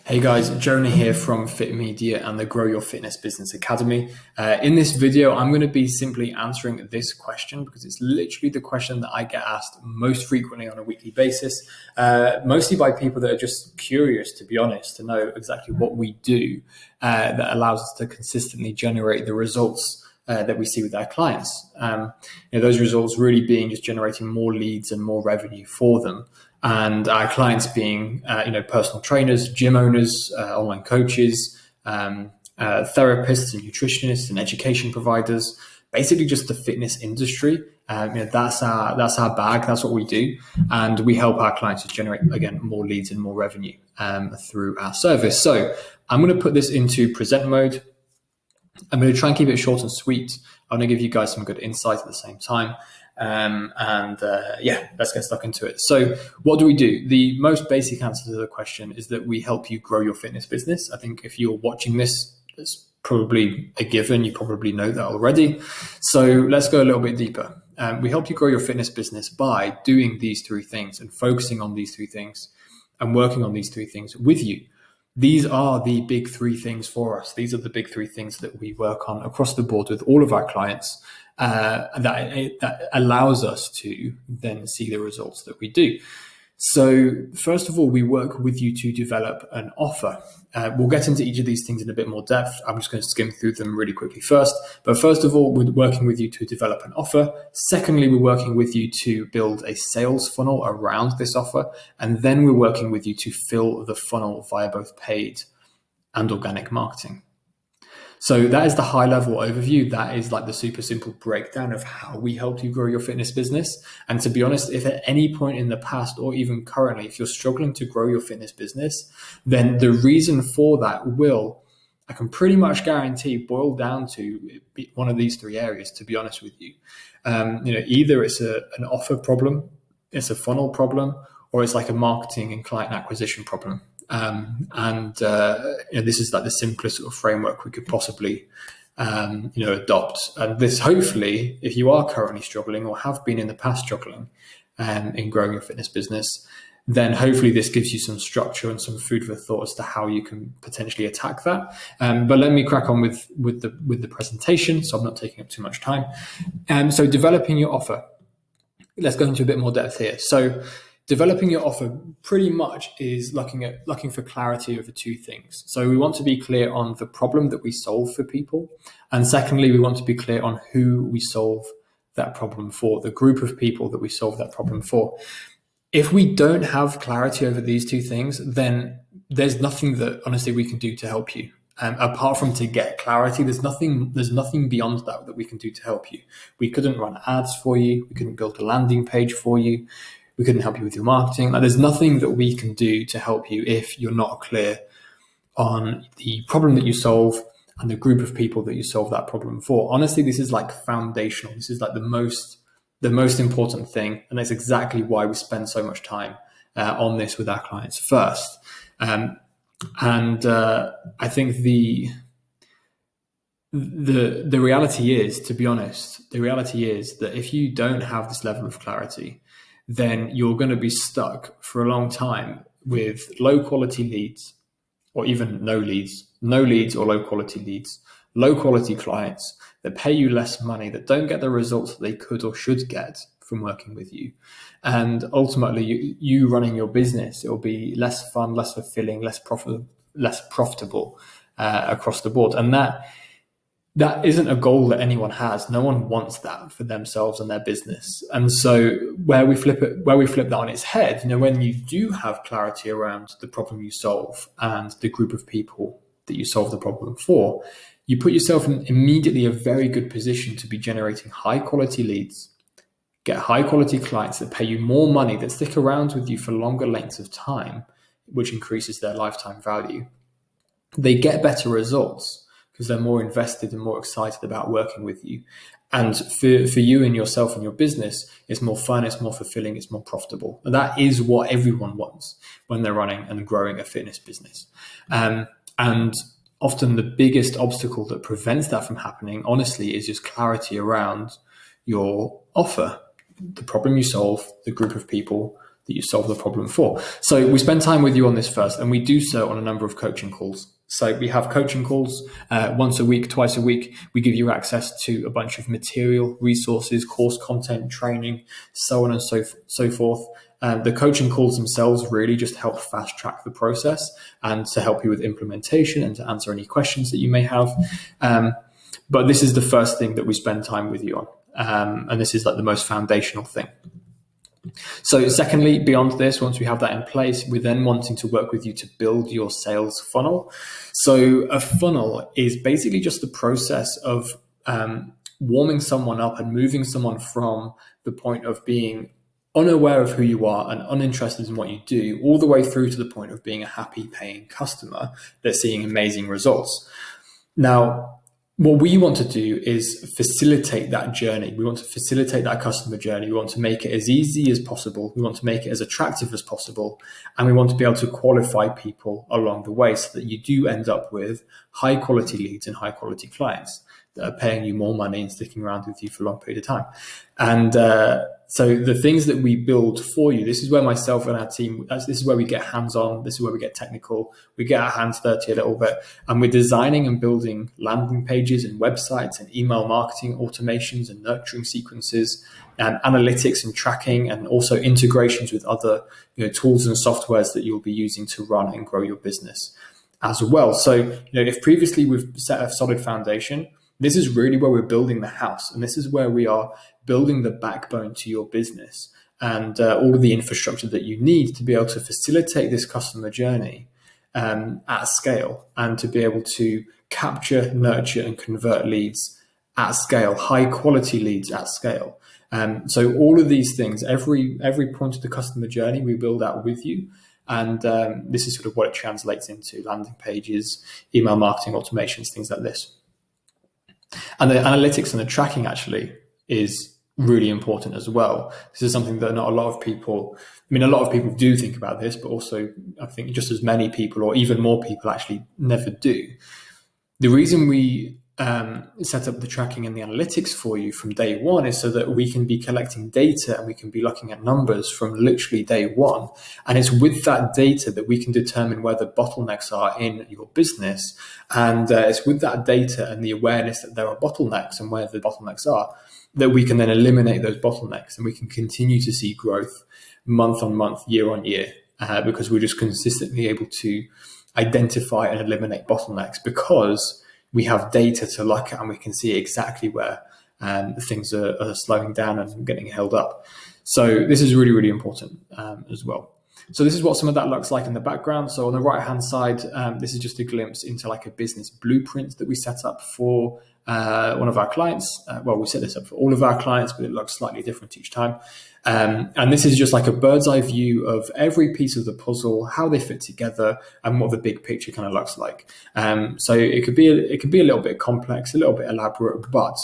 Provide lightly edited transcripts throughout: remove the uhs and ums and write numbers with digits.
Hey guys, Jonah here from FitMedia and the Grow Your Fitness Business Academy. In this video, I'm going to be simply answering this question because it's literally the question that I get asked most frequently on a weekly basis, mostly by people that are just curious, to be honest, to know exactly what we do that allows us to consistently generate the results that we see with our clients. Those results really being just generating more leads and more revenue for them. And our clients being, personal trainers, gym owners, online coaches, therapists and nutritionists and education providers, basically just the fitness industry. That's our bag. That's what we do. And we help our clients to generate, again, more leads and more revenue through our service. So I'm going to put this into present mode. I'm going to try and keep it short and sweet. I'm going to give you guys some good insight at the same time. Let's get stuck into it. So what do we do? The most basic answer to the question is that we help you grow your fitness business. I think if you're watching this, it's probably a given. You probably know that already. So let's go a little bit deeper. We help you grow your fitness business by doing these three things and focusing on these three things and working on these three things with you. These are the big three things for us. These are the big three things that we work on across the board with all of our clients that allows us to then see the results that we do. So first of all, we work with you to develop an offer. We'll get into each of these things in a bit more depth. I'm just going to skim through them really quickly first. But first of all, we're working with you to develop an offer. Secondly, we're working with you to build a sales funnel around this offer. And then we're working with you to fill the funnel via both paid and organic marketing. So that is the high level overview. That is like the super simple breakdown of how we help you grow your fitness business. And to be honest, if at any point in the past or even currently, if you're struggling to grow your fitness business, then the reason for that will, I can pretty much guarantee, boil down to one of these three areas, to be honest with you. Either it's an offer problem, it's a funnel problem, or it's like a marketing and client acquisition problem. This is like the simplest sort of framework we could possibly, adopt. And this, hopefully, if you are currently struggling or have been in the past struggling in growing your fitness business, then hopefully this gives you some structure and some food for thought as to how you can potentially attack that. But let me crack on with the presentation, so I'm not taking up too much time. So developing your offer. Let's go into a bit more depth here. So developing your offer pretty much is looking for clarity over two things. So we want to be clear on the problem that we solve for people. And secondly, we want to be clear on who we solve that problem for, the group of people that we solve that problem for. If we don't have clarity over these two things, then there's nothing that honestly we can do to help you. Apart from to get clarity, there's nothing beyond that we can do to help you. We couldn't run ads for you. We couldn't build a landing page for you. We couldn't help you with your marketing. There's nothing that we can do to help you if you're not clear on the problem that you solve and the group of people that you solve that problem for. Honestly, this is like foundational. This is like the most important thing. And that's exactly why we spend so much time on this with our clients first. I think the reality is, to be honest, the reality is that if you don't have this level of clarity, then you're going to be stuck for a long time with low quality leads, or even no leads or low quality leads, low quality clients that pay you less money, that don't get the results that they could or should get from working with you. And ultimately you running your business, it will be less fun, less fulfilling, less profitable across the board. And that isn't a goal that anyone has. No one wants that for themselves and their business. And so where we flip that on its head, when you do have clarity around the problem you solve and the group of people that you solve the problem for, you put yourself in immediately a very good position to be generating high quality leads, get high quality clients that pay you more money, that stick around with you for longer lengths of time, which increases their lifetime value. They get better results because they're more invested and more excited about working with you. And for you and yourself and your business, it's more fun, it's more fulfilling, it's more profitable. And that is what everyone wants when they're running and growing a fitness business. And often the biggest obstacle that prevents that from happening, honestly, is just clarity around your offer, the problem you solve, the group of people you solve the problem for. So we spend time with you on this first, and we do so on a number of coaching calls. So we have coaching calls once a week, twice a week. We give you access to a bunch of material, resources, course content, training, so on and so forth. The coaching calls themselves really just help fast track the process and to help you with implementation and to answer any questions that you may have. But this is the first thing that we spend time with you on. And this is like the most foundational thing. So secondly, beyond this, once we have that in place, we're then wanting to work with you to build your sales funnel. So a funnel is basically just the process of warming someone up and moving someone from the point of being unaware of who you are and uninterested in what you do, all the way through to the point of being a happy paying customer that's seeing amazing results. Now, what we want to do is facilitate that journey. We want to facilitate that customer journey. We want to make it as easy as possible. We want to make it as attractive as possible. And we want to be able to qualify people along the way so that you do end up with high quality leads and high quality clients that are paying you more money and sticking around with you for a long period of time. And so the things that we build for you, this is where myself and our team, this is where we get hands-on, this is where we get technical, we get our hands dirty a little bit, and we're designing and building landing pages and websites and email marketing automations and nurturing sequences and analytics and tracking, and also integrations with other tools and softwares that you'll be using to run and grow your business as well. So if previously we've set a solid foundation, this is really where we're building the house, and this is where we are building the backbone to your business and all of the infrastructure that you need to be able to facilitate this customer journey at scale, and to be able to capture, nurture, and convert leads at scale, high quality leads at scale. So all of these things, every point of the customer journey, we build out with you. And this is sort of what it translates into: landing pages, email marketing automations, things like this. And the analytics and the tracking actually is really important as well. This is something that not a lot of people, a lot of people do think about this, but also I think just as many people, or even more people, actually never do. The reason we set up the tracking and the analytics for you from day one is so that we can be collecting data and we can be looking at numbers from literally day one. And it's with that data that we can determine where the bottlenecks are in your business. And it's with that data and the awareness that there are bottlenecks and where the bottlenecks are that we can then eliminate those bottlenecks, and we can continue to see growth month on month, year on year, because we're just consistently able to identify and eliminate bottlenecks because we have data to look at and we can see exactly where things are slowing down and getting held up. So this is really, really important as well. So this is what some of that looks like in the background. So on the right-hand side, this is just a glimpse into like a business blueprint that we set up for one of our clients. Well, we set this up for all of our clients, but it looks slightly different each time. And this is just like a bird's eye view of every piece of the puzzle, how they fit together, and what the big picture kind of looks like. So it could be a little bit complex, a little bit elaborate, but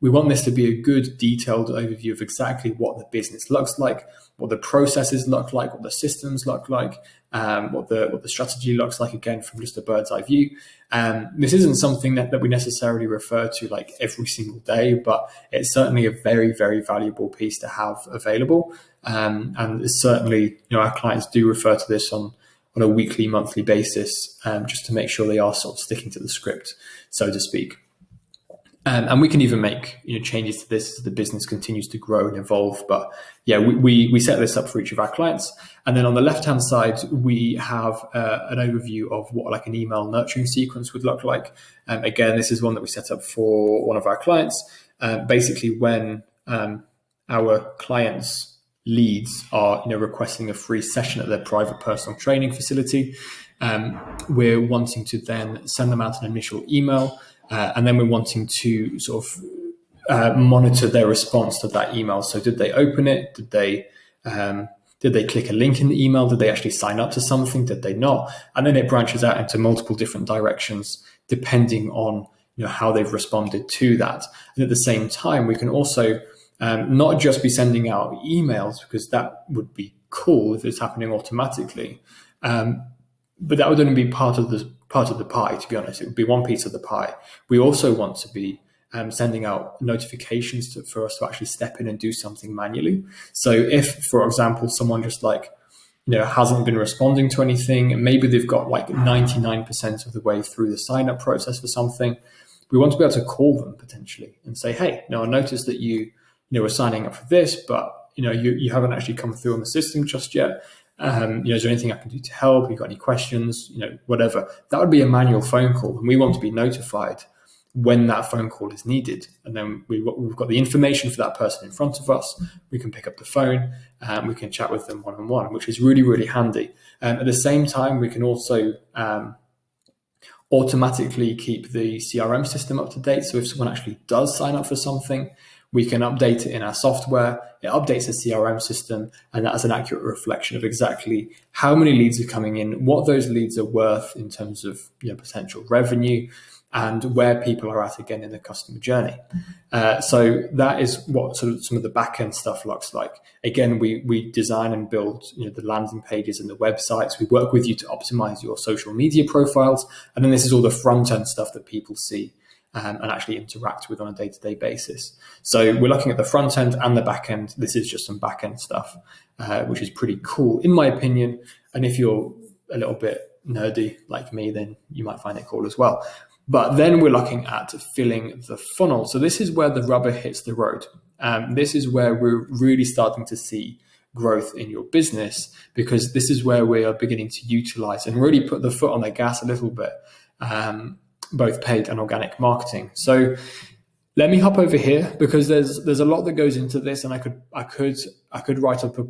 we want this to be a good, detailed overview of exactly what the business looks like, what the processes look like, what the systems look like, what the strategy looks like, again, from just a bird's eye view. This isn't something that we necessarily refer to like every single day, but it's certainly a very, very valuable piece to have available. And it's certainly, our clients do refer to this on a weekly, monthly basis, just to make sure they are sort of sticking to the script, so to speak. And we can even make changes to this as the business continues to grow and evolve. But yeah, we set this up for each of our clients. And then on the left-hand side, we have an overview of what like an email nurturing sequence would look like. Again, this is one that we set up for one of our clients. Basically, when our clients' leads are requesting a free session at their private personal training facility, we're wanting to then send them out an initial email. And then we're wanting to sort of monitor their response to that email. So did they open it? Did they click a link in the email? Did they actually sign up to something? Did they not? And then it branches out into multiple different directions depending on how they've responded to that. And at the same time, we can also not just be sending out emails, because that would be cool if it's happening automatically. But that would only be part of the pie, to be honest. It would be one piece of the pie. We also want to be sending out notifications for us to actually step in and do something manually. So if, for example, someone just hasn't been responding to anything, and maybe they've got 99% of the way through the sign up process for something, we want to be able to call them potentially and say, hey, I noticed that you were signing up for this, but you haven't actually come through on the system just yet. Is there anything I can do to help? You got any questions? Whatever. That would be a manual phone call, and we want to be notified when that phone call is needed. And then we've got the information for that person in front of us. We can pick up the phone and we can chat with them one-on-one, which is really, really handy. At the same time, we can also automatically keep the CRM system up to date. So if someone actually does sign up for something, we can update it in our software. It updates the CRM system, and that's an accurate reflection of exactly how many leads are coming in, what those leads are worth in terms of potential revenue, and where people are at again in the customer journey. So that is what sort of some of the back end stuff looks like. Again, we design and build the landing pages and the websites. We work with you to optimize your social media profiles, and then this is all the front end stuff that people see and actually interact with on a day-to-day basis. So we're looking at the front end and the back end. This is just some back end stuff, which is pretty cool in my opinion. And if you're a little bit nerdy like me, then you might find it cool as well. But then we're looking at filling the funnel. So this is where the rubber hits the road. This is where we're really starting to see growth in your business, because this is where we are beginning to utilize and really put the foot on the gas a little bit, both paid and organic marketing. So let me hop over here, because there's a lot that goes into this, and I could write up a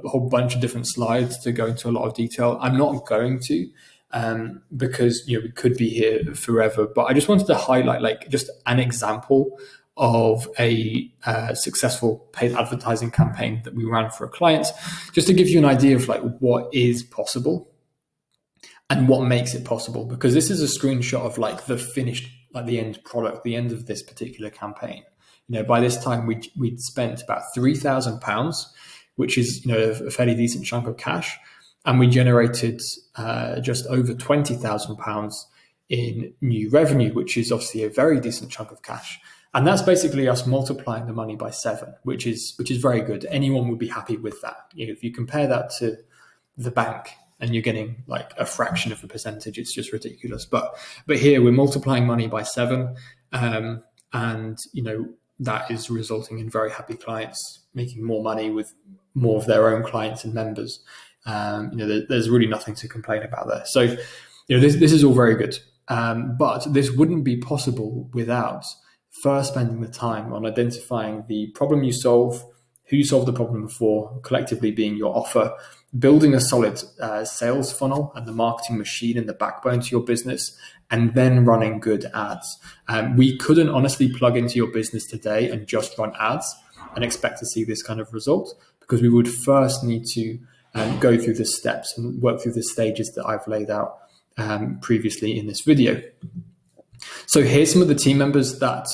whole bunch of different slides to go into a lot of detail. I'm not going to. Because we could be here forever, but I just wanted to highlight just an example of a successful paid advertising campaign that we ran for a client, just to give you an idea of what is possible and what makes it possible. Because this is a screenshot of the finished, the end product, the end of this particular campaign. By this time we'd spent about £3,000, which is a fairly decent chunk of cash. And we generated just over £20,000 in new revenue, which is obviously a very decent chunk of cash. And that's basically us multiplying the money by 7, which is very good. Anyone would be happy with that. If you compare that to the bank and you're getting a fraction of a percentage, it's just ridiculous. But here we're multiplying money by 7, and that is resulting in very happy clients making more money with more of their own clients and members. There's really nothing to complain about there. So, this is all very good. But this wouldn't be possible without first spending the time on identifying the problem you solve, who you solved the problem before, collectively being your offer, building a solid sales funnel and the marketing machine and the backbone to your business, and then running good ads. We couldn't honestly plug into your business today and just run ads and expect to see this kind of result, because we would first need to go through the steps and work through the stages that I've laid out previously in this video. So here's some of the team members that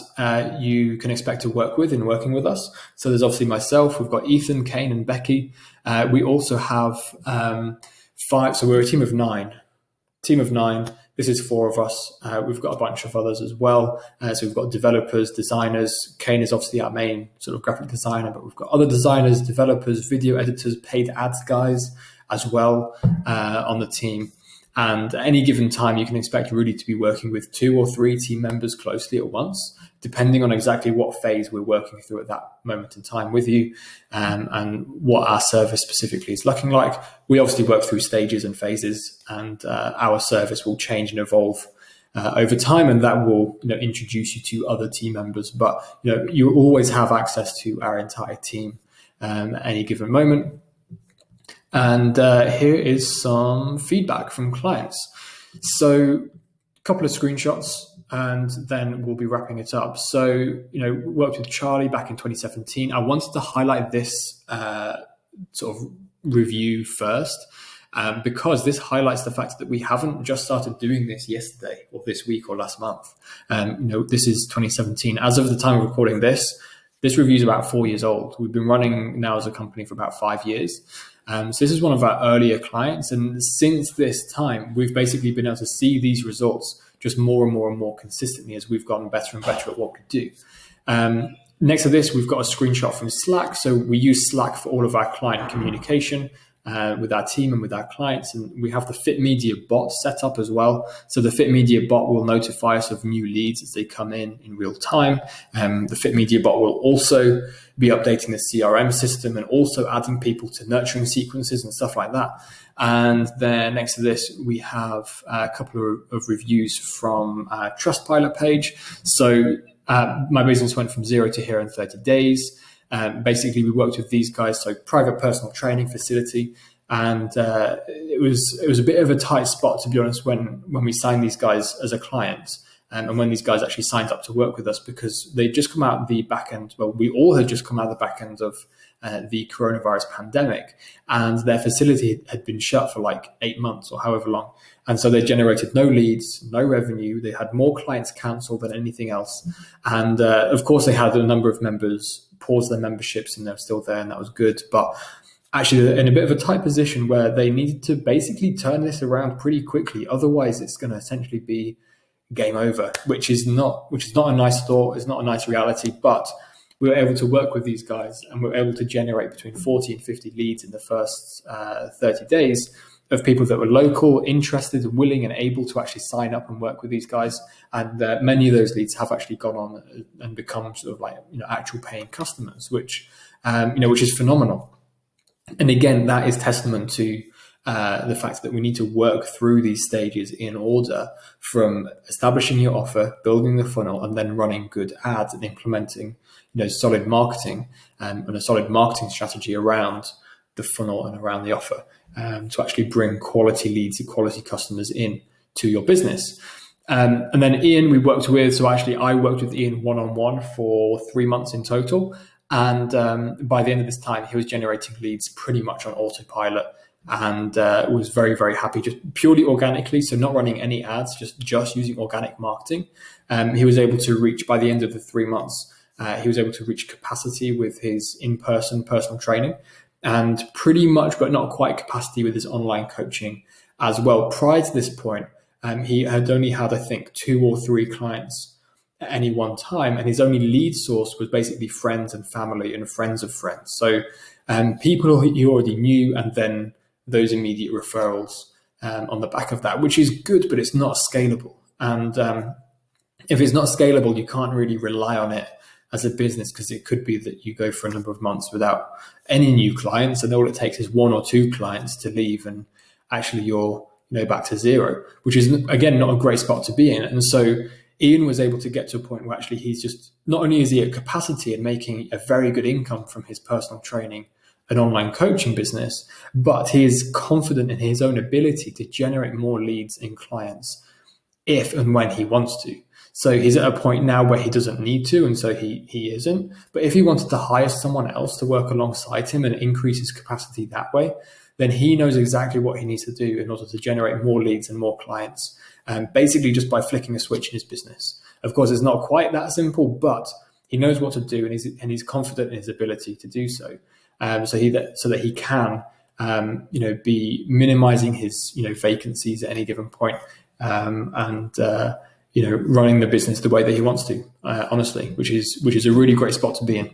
you can expect to work with in working with us. So there's obviously myself, we've got Ethan, Kane, and Becky. We also have 5, so we're a team of 9. This is 4 of us. We've got a bunch of others as well. So we've got developers, designers. Kane is obviously our main sort of graphic designer, but we've got other designers, developers, video editors, paid ads guys as well on the team. And at any given time, you can expect really to be working with 2 or 3 team members closely at once, depending on exactly what phase we're working through at that moment in time with you, and what our service specifically is looking like. We obviously work through stages and phases, and our service will change and evolve over time, and that will introduce you to other team members. But you always have access to our entire team at any given moment. And here is some feedback from clients. So a couple of screenshots, and then we'll be wrapping it up. So, worked with Charlie back in 2017. I wanted to highlight this sort of review first, because this highlights the fact that we haven't just started doing this yesterday or this week or last month. This is 2017. As of the time of recording this review is about 4 years old. We've been running now as a company for about 5 years. So this is one of our earlier clients. And since this time, we've basically been able to see these results just more and more and more consistently as we've gotten better and better at what we do. Next to this, we've got a screenshot from Slack. So we use Slack for all of our client communication with our team and with our clients. And we have the FitMedia bot set up as well. So the FitMedia bot will notify us of new leads as they come in real time. The FitMedia bot will also be updating the CRM system and also adding people to nurturing sequences and stuff like that. And then next to this, we have a couple of reviews from our Trustpilot page. So my business went from 0 to here in 30 days. Basically, we worked with these guys, so private personal training facility. And it was a bit of a tight spot, to be honest, when we signed these guys as a client. And when these guys actually signed up to work with us, because they'd just come out the back end. Well, we all had just come out the back end of the coronavirus pandemic, and their facility had been shut for like 8 months or however long. And so they generated no leads, no revenue. They had more clients cancel than anything else. And of course, they had a number of members pause their memberships, and they're still there, and that was good. But actually, they're in a bit of a tight position where they needed to basically turn this around pretty quickly. Otherwise, it's going to essentially be game over, which is not a nice thought. It's not a nice reality, but we were able to work with these guys, and we were able to generate between 40 and 50 leads in the first 30 days of people that were local, interested, willing, and able to actually sign up and work with these guys. And many of those leads have actually gone on and become sort of like, actual paying customers, which is phenomenal. And again, that is testament to the fact that we need to work through these stages in order, from establishing your offer, building the funnel, and then running good ads and implementing solid marketing and a solid marketing strategy around the funnel and around the offer, to actually bring quality leads and quality customers in to your business. And then Ian, we worked with, so actually I worked with Ian one-on-one for 3 months in total. And by the end of this time, he was generating leads pretty much on autopilot, and was very, very happy, just purely organically. So not running any ads, just using organic marketing. He was able to reach, by the end of the 3 months, he was able to reach capacity with his in-person personal training, and pretty much, but not quite, capacity with his online coaching as well. Prior to this point, he had only had, I think, 2 or 3 clients at any one time, and his only lead source was basically friends and family and friends of friends. So people he already knew, and then those immediate referrals on the back of that, which is good, but it's not scalable. And if it's not scalable, you can't really rely on it as a business, because it could be that you go for a number of months without any new clients, and all it takes is 1 or 2 clients to leave, and actually you're back to 0, which is, again, not a great spot to be in. And so Ian was able to get to a point where actually he's just, not only is he at capacity and making a very good income from his personal training and online coaching business, but he is confident in his own ability to generate more leads and clients if and when he wants to. So he's at a point now where he doesn't need to, and so he isn't. But if he wanted to hire someone else to work alongside him and increase his capacity that way, then he knows exactly what he needs to do in order to generate more leads and more clients, basically just by flicking a switch in his business. Of course, it's not quite that simple, but he knows what to do, and he's confident in his ability to do so. So that he can, be minimizing his, vacancies at any given point, and running the business the way that he wants to, honestly, which is a really great spot to be in.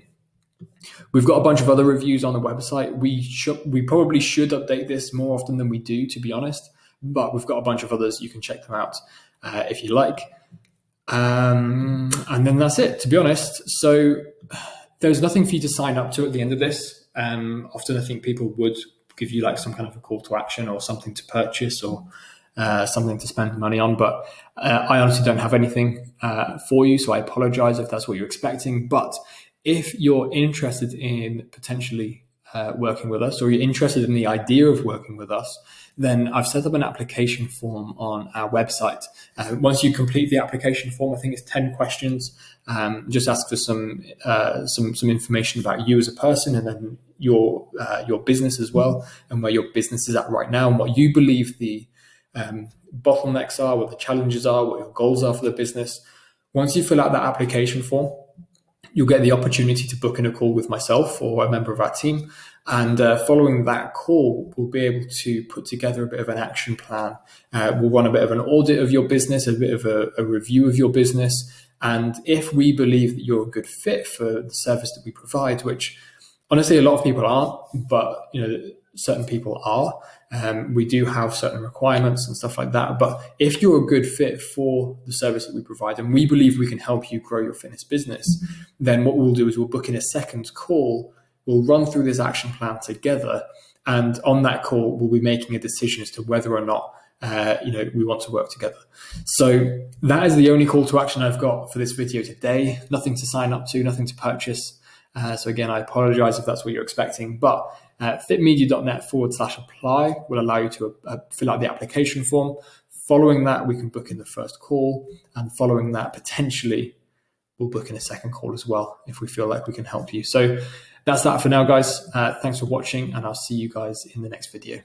We've got a bunch of other reviews on the website. We probably should update this more often than we do, to be honest, but we've got a bunch of others. You can check them out if you like. And then that's it, to be honest. So there's nothing for you to sign up to at the end of this. Often I think people would give you like some kind of a call to action or something to purchase or something to spend money on, but I honestly don't have anything for you, so I apologize if that's what you're expecting. But if you're interested in potentially working with us, or you're interested in the idea of working with us, then I've set up an application form on our website. Once you complete the application form, I think it's 10 questions. Just ask for some information about you as a person, and then your business as well, and where your business is at right now, and what you believe the bottlenecks are, what the challenges are, what your goals are for the business. Once you fill out that application form, you'll get the opportunity to book in a call with myself or a member of our team. And following that call, we'll be able to put together a bit of an action plan. We'll run a bit of an audit of your business, a bit of a review of your business. And if we believe that you're a good fit for the service that we provide, which honestly a lot of people aren't, but certain people are. We do have certain requirements and stuff like that. But if you're a good fit for the service that we provide, and we believe we can help you grow your fitness business, then what we'll do is we'll book in a second call. We'll run through this action plan together. And on that call, we'll be making a decision as to whether or not we want to work together. So that is the only call to action I've got for this video today. Nothing to sign up to, nothing to purchase. So again, I apologize if that's what you're expecting, but fitmedia.net/apply will allow you to fill out the application form. Following that, we can book in the first call, and following that, potentially we'll book in a second call as well if we feel like we can help you. So that's that for now, guys. Thanks for watching, and I'll see you guys in the next video.